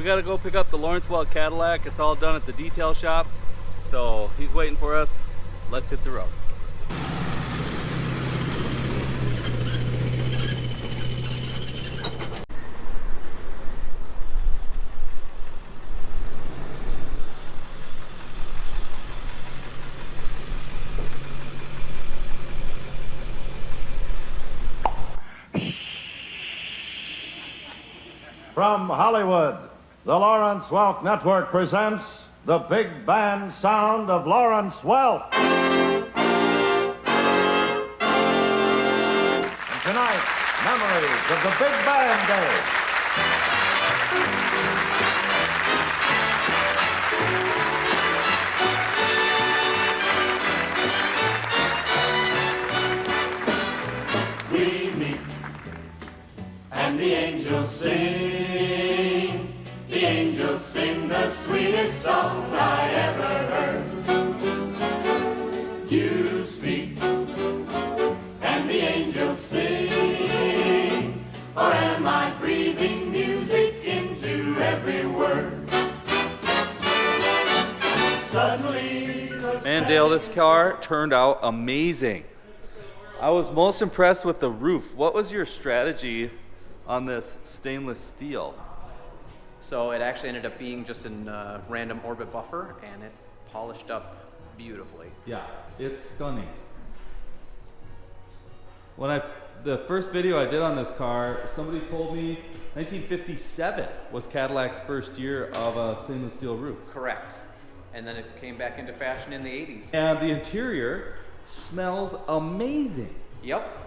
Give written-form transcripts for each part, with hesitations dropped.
gotta go pick up the Lawrence Welk Cadillac. It's all done at the detail shop. So he's waiting for us. Let's hit the road. From Hollywood, the Lawrence Welk Network presents the big band sound of Lawrence Welk. And tonight, memories of the Big Band Day. We meet, and the angels sing. The angels sing the sweetest song I ever heard. You speak, and the angels sing. Or am I breathing music into every word? Suddenly, Man, Dale, this car turned out amazing. I was most impressed with the roof. What was your strategy on this stainless steel? So it actually ended up being just a random orbit buffer, and it polished up beautifully. Yeah, it's stunning. The first video I did on this car, somebody told me 1957 was Cadillac's first year of a stainless steel roof. Correct. And then it came back into fashion in the 80s. And the interior smells amazing. Yep.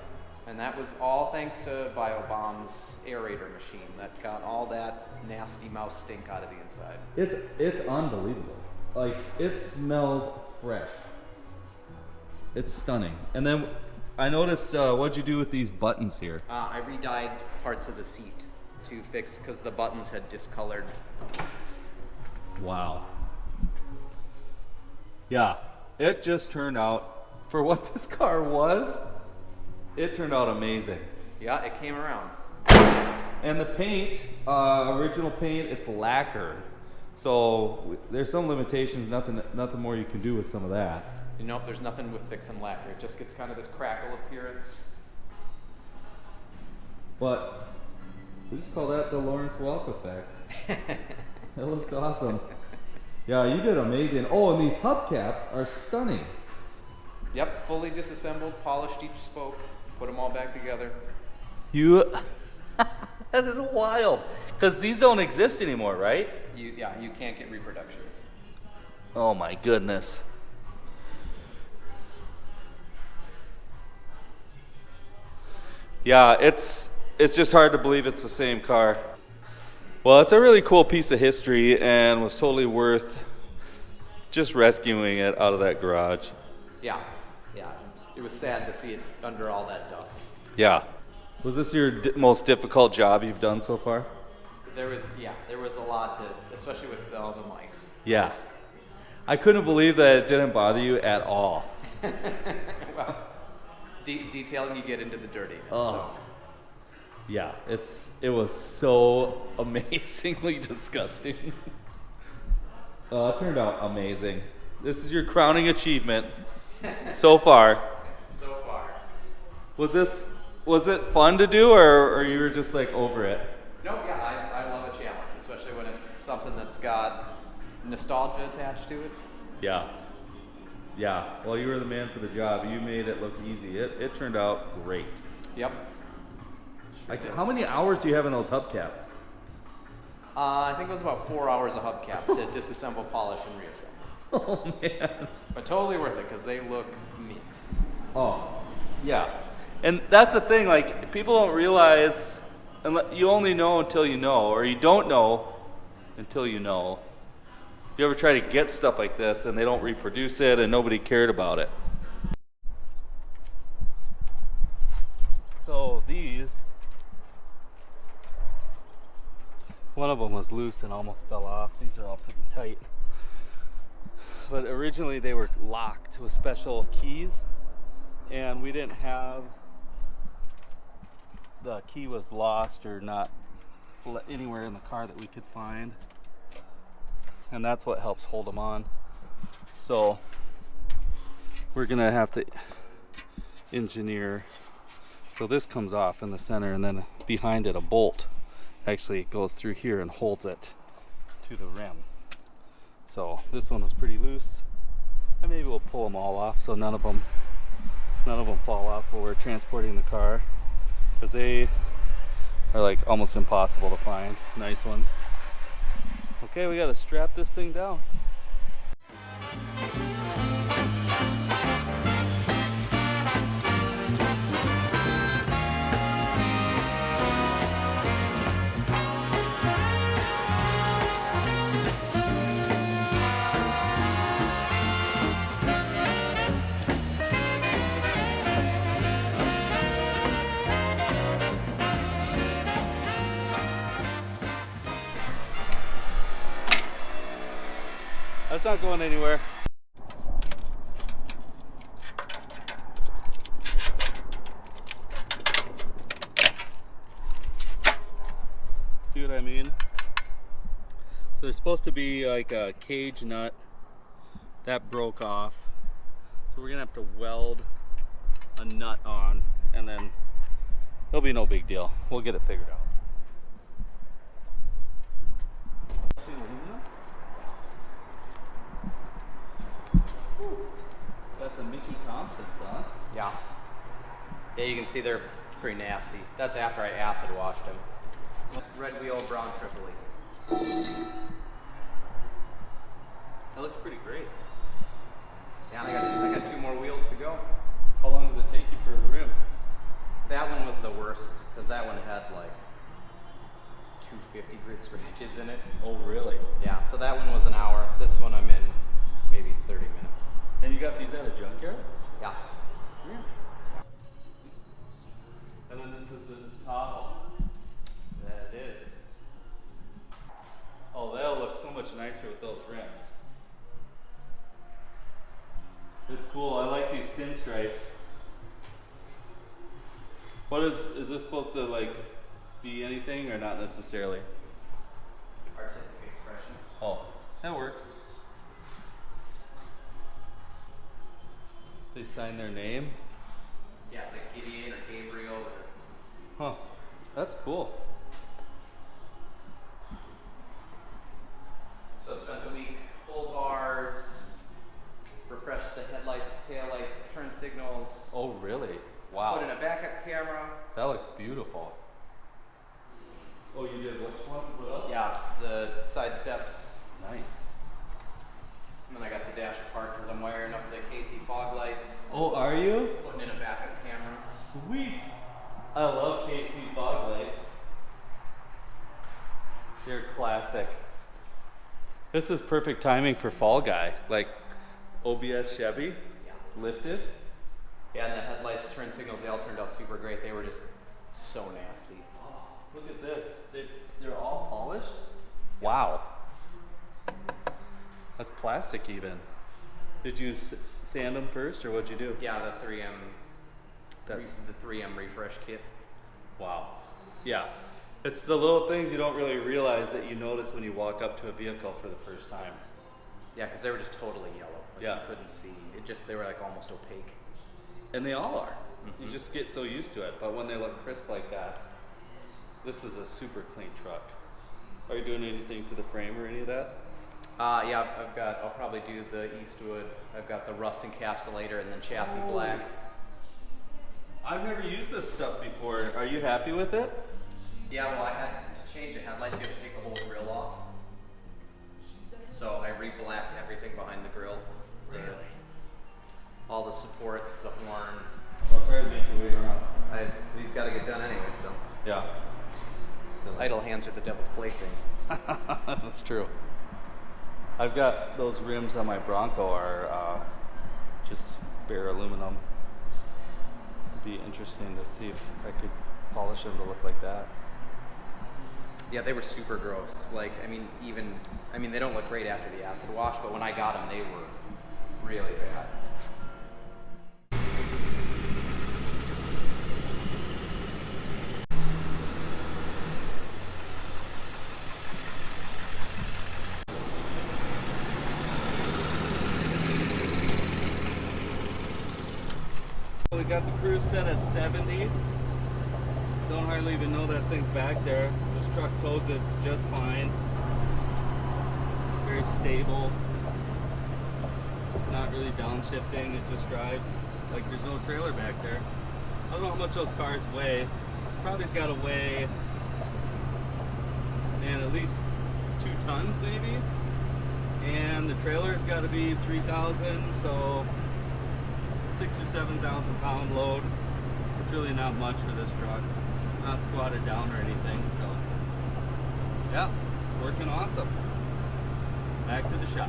And that was all thanks to BioBomb's aerator machine that got all that nasty mouse stink out of the inside. It's unbelievable. Like, it smells fresh. It's stunning. And then I noticed, what'd you do with these buttons here? I re-dyed parts of the seat to fix, because the buttons had discolored. Wow. Yeah, it just turned out, for what this car was, it turned out amazing. Yeah, it came around. And the paint, original paint, it's lacquered. So there's some limitations, nothing more you can do with some of that. You know, there's nothing with fixing lacquer. It just gets kind of this crackle appearance. But we just call that the Lawrence Welk effect. It looks awesome. Yeah, you did amazing. Oh, and these hubcaps are stunning. Yep, fully disassembled, polished each spoke, put them all back together. That is wild. Because these don't exist anymore, right? You can't get reproductions. Oh my goodness. Yeah, it's just hard to believe it's the same car. Well, it's a really cool piece of history and was totally worth just rescuing it out of that garage. Yeah. It was sad to see it under all that dust. Yeah. Was this your most difficult job you've done so far? There was a lot to, especially with all the mice. Yes. I couldn't believe that it didn't bother you at all. Well, detailing, you get into the dirtiness. Oh. So. Yeah, it was so amazingly disgusting. It turned out amazing. This is your crowning achievement so far. So far. Was it fun to do, or you were just like over it? No, yeah, I love a challenge, especially when it's something that's got nostalgia attached to it. Yeah. Well, you were the man for the job. You made it look easy. It turned out great. Yep. How many hours do you have in those hubcaps? I think it was about 4 hours of hubcap to disassemble, polish, and reassemble. Oh man. But totally worth it because they look mint. Oh, yeah. And that's the thing, like, people don't realize, you only know until you know, or you don't know until you know. You ever try to get stuff like this and they don't reproduce it and nobody cared about it? So these, one of them was loose and almost fell off. These are all pretty tight. But originally they were locked with special keys, and we didn't have, the key was lost or not anywhere in the car that we could find. and that's what helps hold them on. So we're gonna have to engineer, so this comes off in the center, and then behind it a bolt actually goes through here and holds it to the rim. So this one was pretty loose, and maybe we'll pull them all off so none of them fall off while we're transporting the car, because they are like almost impossible to find nice ones. Okay, we gotta strap this thing down. That's not going anywhere. See what I mean? So there's supposed to be like a cage nut that broke off. So we're gonna have to weld a nut on, and then it'll be no big deal. We'll get it figured out. That's a Mickey Thompson's, huh? Yeah. Yeah, you can see they're pretty nasty. That's after I acid washed them. Red wheel, brown Tripoli. That looks pretty great. Yeah, I got 2 more wheels to go. How long does it take you for a rim? That one was the worst, because that one had like 250 grit scratches in it. Oh, really? Yeah, so that one was an hour. This one I'm in maybe 30 minutes. And you got these at a junkyard? Yeah. And then this is the Tahoe. That it is. Oh, that'll look so much nicer with those rims. It's cool. I like these pinstripes. What is this supposed to like be anything or not necessarily? Artistic expression. Oh, that works. They sign their name? Yeah, it's like Gideon or Gabriel or... Huh, that's cool. So spent the week, pull bars, refreshed the headlights, taillights, turn signals. Oh, really? Wow. Put in a backup camera. That looks beautiful. Oh, you did which one? What else? Yeah, the side steps. Nice. And then I got the dash apart because I'm wiring up the KC fog lights. Oh, are you? Putting in a backup camera. Sweet. I love KC fog lights. They're classic. This is perfect timing for Fall Guy. Like OBS Chevy, Yeah. lifted. Yeah, and the headlights, turn signals, they all turned out super great. They were just so nasty. Oh, look at this. They're all polished. Wow. That's plastic even. Did you sand them first, or what'd you do? Yeah, the 3M. That's The 3M refresh kit. wow. Yeah. It's the little things you don't really realize that you notice when you walk up to a vehicle for the first time. Yeah, because they were just totally yellow. Like Yeah. You couldn't see. They were like almost opaque. And they all are. You just get so used to it. But when they look crisp like that, this is a super clean truck. Are you doing anything to the frame or any of that? Yeah, I'll probably do the Eastwood. I've got the rust encapsulator and then chassis black. I've never used this stuff before. Are you happy with it? Yeah, well, I had to change the headlights. You have to take the whole grill off. So I re-blacked everything behind the grill. Really? All the supports, the horn. Well, sorry to make you wait around. These got to get done anyway, so. Yeah. Idle hands are the devil's plaything. That's true. I've got those rims on my Bronco are just bare aluminum. It'd be interesting to see if I could polish them to look like that. Yeah, they were super gross. Like, they don't look great after the acid wash, but when I got them, they were really bad. We got the cruise set at 70. Don't hardly even know that thing's back there. This truck tows it just fine. Very stable. It's not really downshifting, it just drives like there's no trailer back there. I don't know how much those cars weigh. Probably got to weigh, man, at least 2 tons maybe. And the trailer's got to be 3,000, so 6,000 or 7,000 pound load. It's really not much for this truck. Not squatted down or anything, so yeah, it's working awesome. Back to the shop.